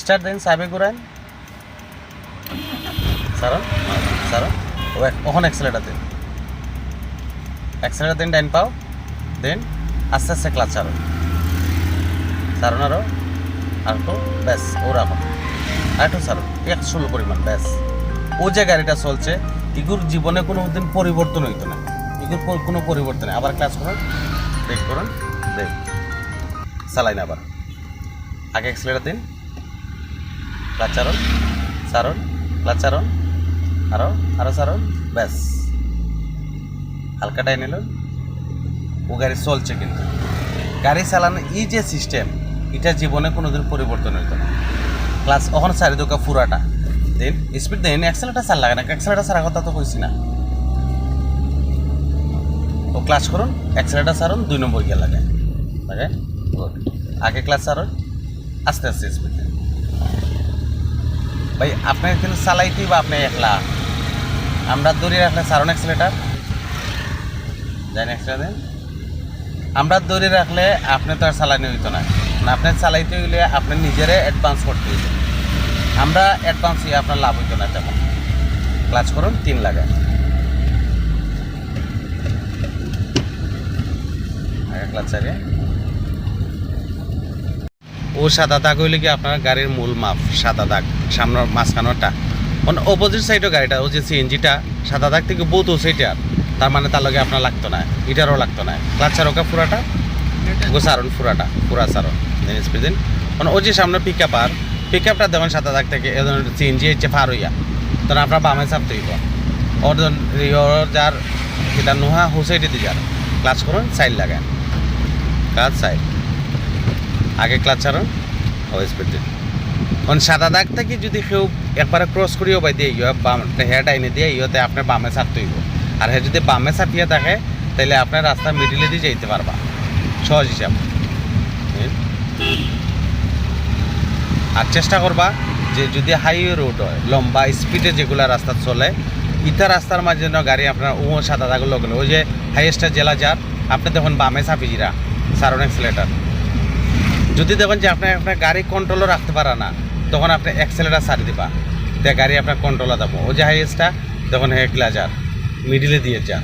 start দেন সাবে ঘুরান সারন সারন ওখান অ্যাক্সেলেটার দেন ডাইন পাও দেন আস্তে আস্তে ক্লাচ সারন সারন আরো একটু ব্যাস ও রাখো আরেকটু সারন একটু ষোলো পরিমাণ ব্যাস ও যে গাড়িটা চলছে ইগুর জীবনে কোনো দিন পরিবর্তন হইতো না ইগুর কোনো পরিবর্তন নেই আবার ক্লাচ করুন ব্রেক চালাইন আবার আগে অ্যাক্সেলেটার দিন ক্লাচ সারন ক্লাচ সারন আরো সারন ব্যাস হালকা ডাই নিল ও গাড়ি চলছে কিন্তু গাড়ি চালানো এই যে সিস্টেম এটা জীবনে কোনোদিন পরিবর্তন হইতো না ক্লাস ওখানে চারিদিকে পুরাটা দেন স্পিড দেন অ্যাক্সেলেটার চাল লাগে না অ্যাক্সেলেটার ছাড়া কথা তো কইছি না ও ক্লাস করুন অ্যাক্সেলেটার সারুন 2 নম্বর গিয়ে লাগে আগে ক্লাস সারুন আস্তে আস্তে স্পিড দেন ভাই আপনাকে কিন্তু চালাইতেই বা আপনি একলা আমরা দড়ি রাখলে সারুন অ্যাক্সেলেটার জানি অ্যাক্সেলেটার দেন আমরা দড়ি রাখলে আপনি তো আর চালানি হইতো না আপনি চালাইতে হইলে আপনি নিজেরে অ্যাডভান্স করতে হইতো আমরা অ্যাডভান্স হয়ে আপনার লাভ হইতো না তেমন ক্লাচ করুন 3 লাগায় আগে ক্লাচ চালিয়ে ও সাদা দাগ হইলে কি আপনার গাড়ির মূল মাপ সাদা দাগ সামনের মাঝখানোটা মানে অপোজিট সাইডও গাড়িটা ও যে সিএনজিটা সাদা দাগ থেকে বহুত ও সেইটার তার মানে তার লগে আপনার লাগতো না এটারও লাগতো না ক্লাচ ছাড়োকা পুরাটা ও সারন পুরা সারন দেন স্পিড দিন মানে ও যে সামনে পিক আপটা দেখুন সাদা দাগ থেকে সিএনজি হচ্ছে ফার হইয়া তখন আপনার বামে চাপতে হইব ওর যার এটা নোহা হুসাইডে দিয়ে যার ক্লাচ করুন সাইড লাগান ক্লাচ সাইড আগে ক্লাচ ছাড়ুন ও স্পিড দিন কারণ সাদা দাগ থেকে যদি কেউ একবারে ক্রস করিও বাই দিয়ে বাম হেয়ার ডাইনে দিয়ে ইয়েতে আপনার বামে ছাড়তে হইব আর হ্যাঁ যদি বামে ছাপিয়ে থাকে তাহলে আপনার রাস্তা মিডিলে দিয়ে যেতে পারবা সহজ হিসাব আর চেষ্টা করবা যে যদি হাইওয়ে রোড হয় লম্বা স্পিডে যেগুলো রাস্তা চলে ইটা রাস্তার মাঝে যেন গাড়ি আপনার ও সাদা দাগ লগলে ওই যে হাইয়েস্টটা জেলা যার আপনি দেখুন বামে চাপি জিরা সারন অ্যাক্সেলেটার যদি দেখুন যে আপনার গাড়ি কন্ট্রোলও রাখতে পারে না তখন আপনি অ্যাক্সেলেটার ছাড়ি দিবা তে গাড়ি আপনার কন্ট্রোলে দেবো ও যে হাইয়েস্টটা তখন হেকলা যার মিডিলে দিয়ে যান